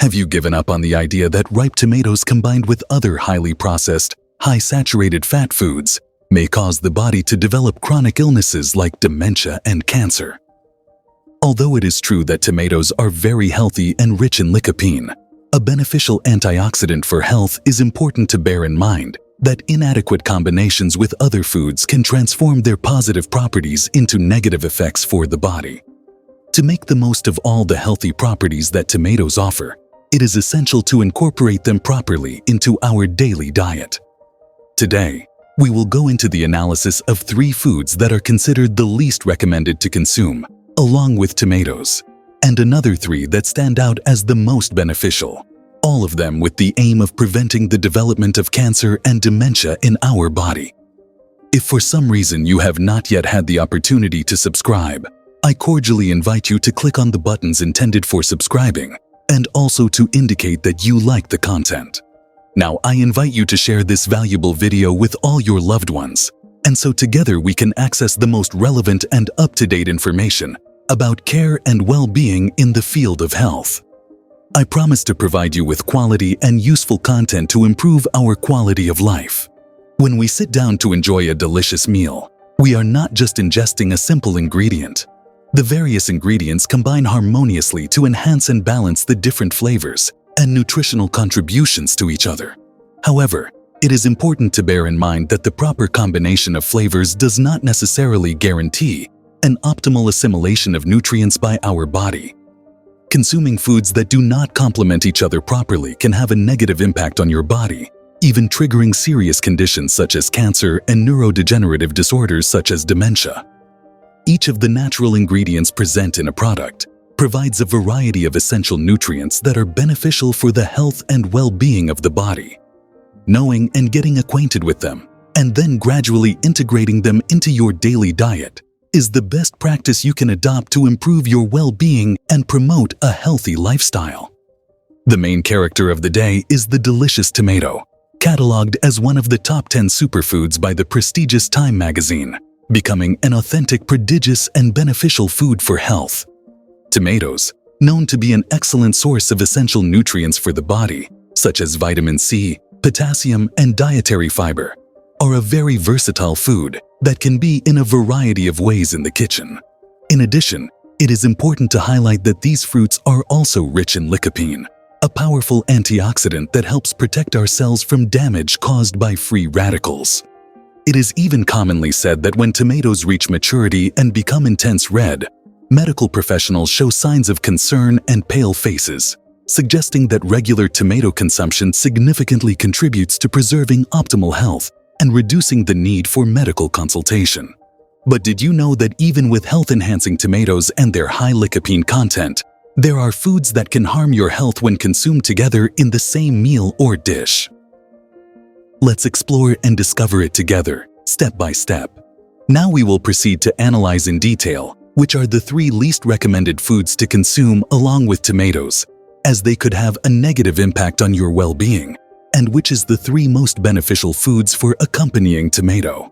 Have you given up on the idea that ripe tomatoes combined with other highly processed, high-saturated fat foods may cause the body to develop chronic illnesses like dementia and cancer? Although it is true that tomatoes are very healthy and rich in lycopene, a beneficial antioxidant for health, is important to bear in mind that inadequate combinations with other foods can transform their positive properties into negative effects for the body. To make the most of all the healthy properties that tomatoes offer, it is essential to incorporate them properly into our daily diet. Today, we will go into the analysis of 3 foods that are considered the least recommended to consume, along with tomatoes, and another 3 that stand out as the most beneficial, all of them with the aim of preventing the development of cancer and dementia in our body. If for some reason you have not yet had the opportunity to subscribe, I cordially invite you to click on the buttons intended for subscribing and also to indicate that you like the content. Now I invite you to share this valuable video with all your loved ones, and so together we can access the most relevant and up-to-date information about care and well-being in the field of health. I promise to provide you with quality and useful content to improve our quality of life. When we sit down to enjoy a delicious meal, we are not just ingesting a simple ingredient. The various ingredients combine harmoniously to enhance and balance the different flavors and nutritional contributions to each other. However, it is important to bear in mind that the proper combination of flavors does not necessarily guarantee an optimal assimilation of nutrients by our body. Consuming foods that do not complement each other properly can have a negative impact on your body, even triggering serious conditions such as cancer and neurodegenerative disorders such as dementia. Each of the natural ingredients present in a product provides a variety of essential nutrients that are beneficial for the health and well-being of the body. Knowing and getting acquainted with them, and then gradually integrating them into your daily diet, is the best practice you can adopt to improve your well-being and promote a healthy lifestyle. The main character of the day is the delicious tomato, cataloged as one of the top 10 superfoods by the prestigious Time magazine, becoming an authentic, prodigious, and beneficial food for health. Tomatoes, known to be an excellent source of essential nutrients for the body, such as vitamin C, potassium, and dietary fiber, are a very versatile food that can be in a variety of ways in the kitchen. In addition, it is important to highlight that these fruits are also rich in lycopene, a powerful antioxidant that helps protect our cells from damage caused by free radicals. It is even commonly said that when tomatoes reach maturity and become intense red, medical professionals show signs of concern and pale faces, suggesting that regular tomato consumption significantly contributes to preserving optimal health and reducing the need for medical consultation. But did you know that even with health-enhancing tomatoes and their high lycopene content, there are foods that can harm your health when consumed together in the same meal or dish? Let's explore and discover it together, step by step. Now we will proceed to analyze in detail which are the 3 least recommended foods to consume along with tomatoes, as they could have a negative impact on your well-being, and which is the 3 most beneficial foods for accompanying tomato.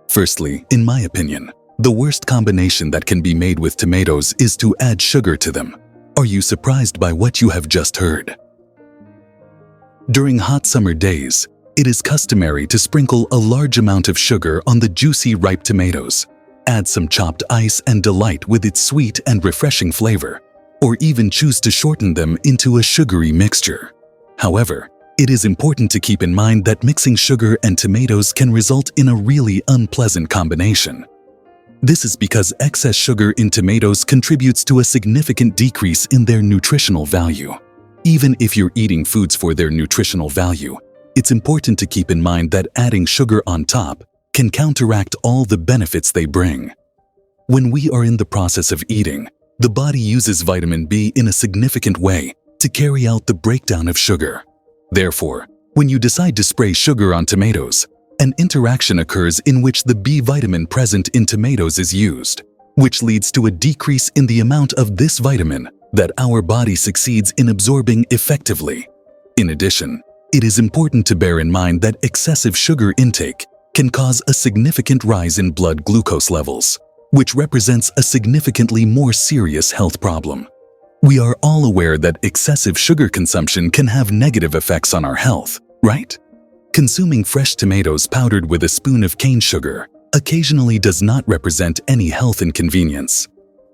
Firstly, in my opinion, the worst combination that can be made with tomatoes is to add sugar to them. Are you surprised by what you have just heard? During hot summer days, it is customary to sprinkle a large amount of sugar on the juicy ripe tomatoes, add some chopped ice and delight with its sweet and refreshing flavor, or even choose to shorten them into a sugary mixture. However, it is important to keep in mind that mixing sugar and tomatoes can result in a really unpleasant combination. This is because excess sugar in tomatoes contributes to a significant decrease in their nutritional value. Even if you're eating foods for their nutritional value, it's important to keep in mind that adding sugar on top can counteract all the benefits they bring. When we are in the process of eating, the body uses vitamin B in a significant way to carry out the breakdown of sugar. Therefore, when you decide to spray sugar on tomatoes, an interaction occurs in which the B vitamin present in tomatoes is used, which leads to a decrease in the amount of this vitamin that our body succeeds in absorbing effectively. In addition, it is important to bear in mind that excessive sugar intake can cause a significant rise in blood glucose levels, which represents a significantly more serious health problem. We are all aware that excessive sugar consumption can have negative effects on our health, right? Consuming fresh tomatoes powdered with a spoon of cane sugar occasionally does not represent any health inconvenience.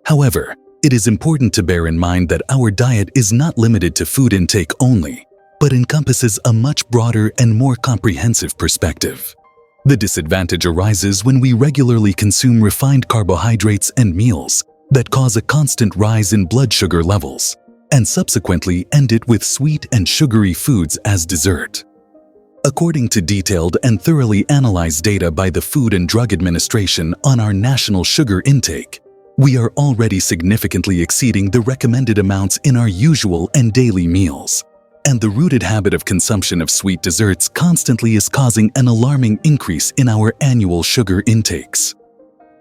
However, it is important to bear in mind that our diet is not limited to food intake only, but encompasses a much broader and more comprehensive perspective. The disadvantage arises when we regularly consume refined carbohydrates and meals that cause a constant rise in blood sugar levels, and subsequently end it with sweet and sugary foods as dessert. According to detailed and thoroughly analyzed data by the Food and Drug Administration on our national sugar intake, we are already significantly exceeding the recommended amounts in our usual and daily meals, and the rooted habit of consumption of sweet desserts constantly is causing an alarming increase in our annual sugar intakes.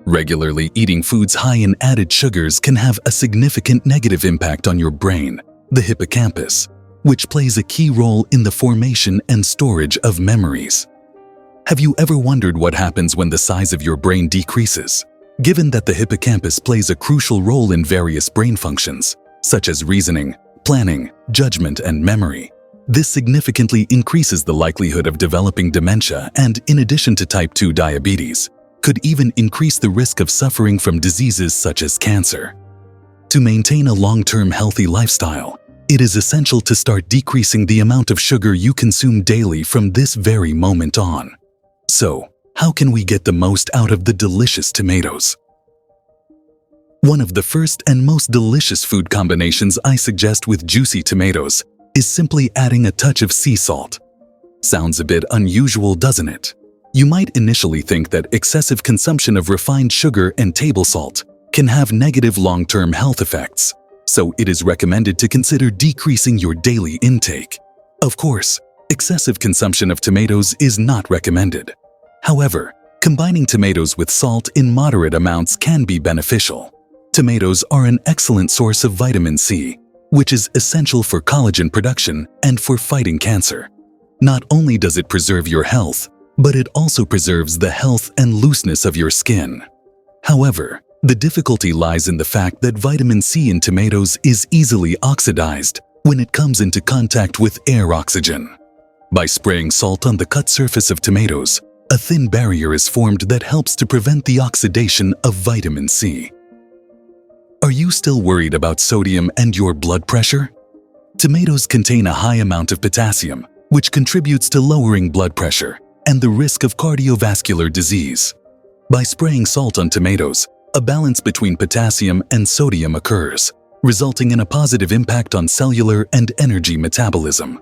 Regularly eating foods high in added sugars can have a significant negative impact on your brain, the hippocampus, which plays a key role in the formation and storage of memories. Have you ever wondered what happens when the size of your brain decreases? Given that the hippocampus plays a crucial role in various brain functions, such as reasoning, planning, judgment, and memory, this significantly increases the likelihood of developing dementia and, in addition to type 2 diabetes, could even increase the risk of suffering from diseases such as cancer. To maintain a long-term healthy lifestyle, it is essential to start decreasing the amount of sugar you consume daily from this very moment on. So, how can we get the most out of the delicious tomatoes? One of the first and most delicious food combinations I suggest with juicy tomatoes is simply adding a touch of sea salt. Sounds a bit unusual, doesn't it? You might initially think that excessive consumption of refined sugar and table salt can have negative long-term health effects, so it is recommended to consider decreasing your daily intake. Of course, excessive consumption of tomatoes is not recommended. However, combining tomatoes with salt in moderate amounts can be beneficial. Tomatoes are an excellent source of vitamin C, which is essential for collagen production and for fighting cancer. Not only does it preserve your health, but it also preserves the health and looseness of your skin. However, the difficulty lies in the fact that vitamin C in tomatoes is easily oxidized when it comes into contact with air oxygen. By spraying salt on the cut surface of tomatoes, a thin barrier is formed that helps to prevent the oxidation of vitamin C. Are you still worried about sodium and your blood pressure? Tomatoes contain a high amount of potassium, which contributes to lowering blood pressure and the risk of cardiovascular disease. By spraying salt on tomatoes, a balance between potassium and sodium occurs, resulting in a positive impact on cellular and energy metabolism.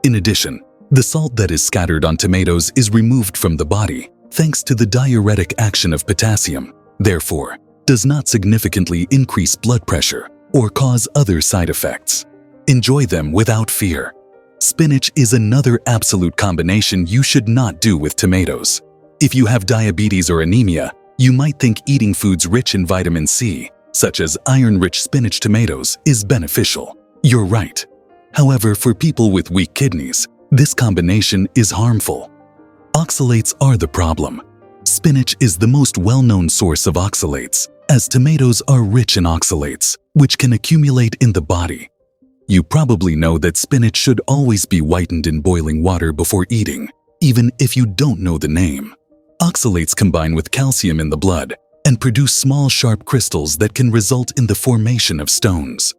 In addition, the salt that is scattered on tomatoes is removed from the body thanks to the diuretic action of potassium, therefore, does not significantly increase blood pressure or cause other side effects. Enjoy them without fear. Spinach is another absolute combination you should not do with tomatoes. If you have diabetes or anemia, you might think eating foods rich in vitamin C, such as iron-rich spinach tomatoes, is beneficial. You're right. However, for people with weak kidneys, this combination is harmful. Oxalates are the problem. Spinach is the most well-known source of oxalates, as tomatoes are rich in oxalates, which can accumulate in the body. You probably know that spinach should always be whitened in boiling water before eating, even if you don't know the name. Oxalates combine with calcium in the blood and produce small sharp crystals that can result in the formation of stones.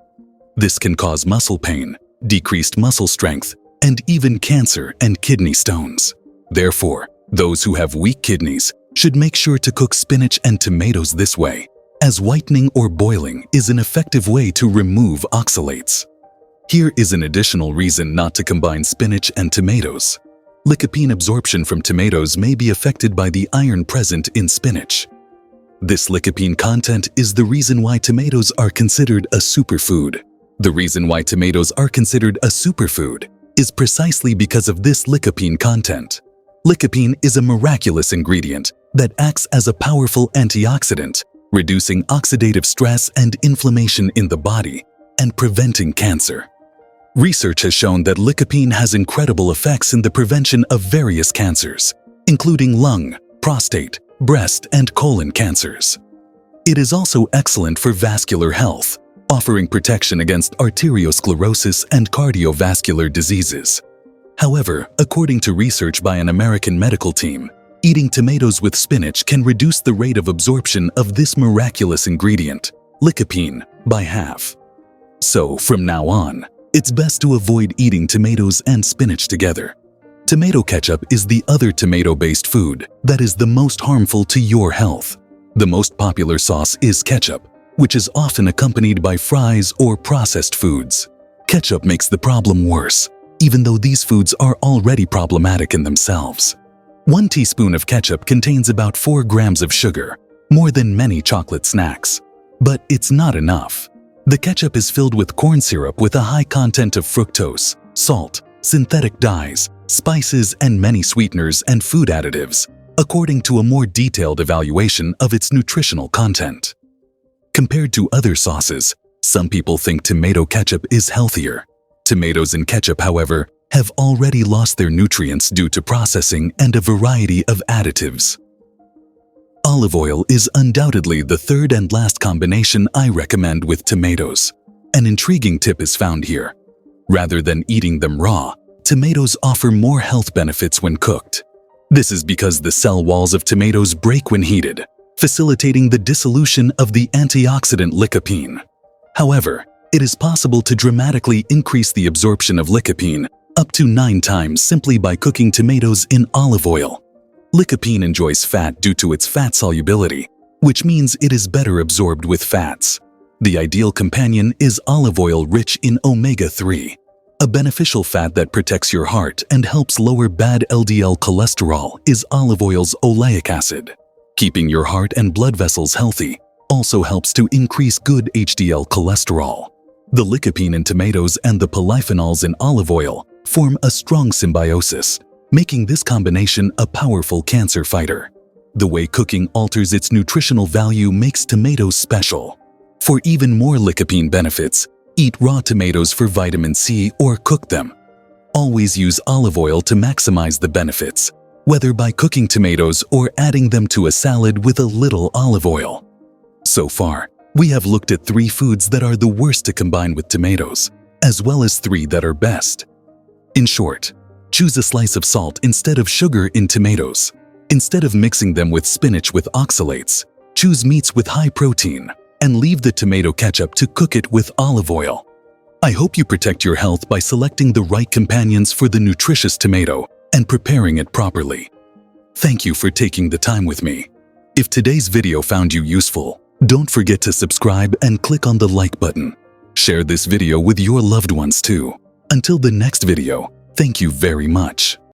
This can cause muscle pain, decreased muscle strength, and even cancer and kidney stones. Therefore, those who have weak kidneys should make sure to cook spinach and tomatoes this way, as whitening or boiling is an effective way to remove oxalates. Here is an additional reason not to combine spinach and tomatoes. Lycopene absorption from tomatoes may be affected by the iron present in spinach. This lycopene content is the reason why tomatoes are considered a superfood. The reason why tomatoes are considered a superfood is precisely because of this lycopene content. Lycopene is a miraculous ingredient that acts as a powerful antioxidant, reducing oxidative stress and inflammation in the body and preventing cancer. Research has shown that lycopene has incredible effects in the prevention of various cancers, including lung, prostate, breast, and colon cancers. It is also excellent for vascular health, offering protection against arteriosclerosis and cardiovascular diseases. However, according to research by an American medical team, eating tomatoes with spinach can reduce the rate of absorption of this miraculous ingredient, lycopene, by half. So, from now on, it's best to avoid eating tomatoes and spinach together. Tomato ketchup is the other tomato-based food that is the most harmful to your health. The most popular sauce is ketchup, which is often accompanied by fries or processed foods. Ketchup makes the problem worse, even though these foods are already problematic in themselves. 1 teaspoon of ketchup contains about 4 grams of sugar, more than many chocolate snacks. But it's not enough. The ketchup is filled with corn syrup with a high content of fructose, salt, synthetic dyes, spices, and many sweeteners and food additives, according to a more detailed evaluation of its nutritional content. Compared to other sauces, some people think tomato ketchup is healthier. Tomatoes in ketchup, however, have already lost their nutrients due to processing and a variety of additives. Olive oil is undoubtedly the third and last combination I recommend with tomatoes. An intriguing tip is found here. Rather than eating them raw, tomatoes offer more health benefits when cooked. This is because the cell walls of tomatoes break when heated, facilitating the dissolution of the antioxidant lycopene. However, it is possible to dramatically increase the absorption of lycopene up to 9 times simply by cooking tomatoes in olive oil. Lycopene enjoys fat due to its fat solubility, which means it is better absorbed with fats. The ideal companion is olive oil rich in omega-3, a beneficial fat that protects your heart and helps lower bad LDL cholesterol is olive oil's oleic acid. Keeping your heart and blood vessels healthy also helps to increase good HDL cholesterol. The lycopene in tomatoes and the polyphenols in olive oil form a strong symbiosis, making this combination a powerful cancer fighter. The way cooking alters its nutritional value makes tomatoes special. For even more lycopene benefits, eat raw tomatoes for vitamin C or cook them. Always use olive oil to maximize the benefits, whether by cooking tomatoes or adding them to a salad with a little olive oil. So far, we have looked at 3 foods that are the worst to combine with tomatoes, as well as 3 that are best. In short, choose a slice of salt instead of sugar in tomatoes. Instead of mixing them with spinach with oxalates, choose meats with high protein and leave the tomato ketchup to cook it with olive oil. I hope you protect your health by selecting the right companions for the nutritious tomato and preparing it properly. Thank you for taking the time with me. If today's video found you useful, don't forget to subscribe and click on the like button. Share this video with your loved ones too. Until the next video, thank you very much.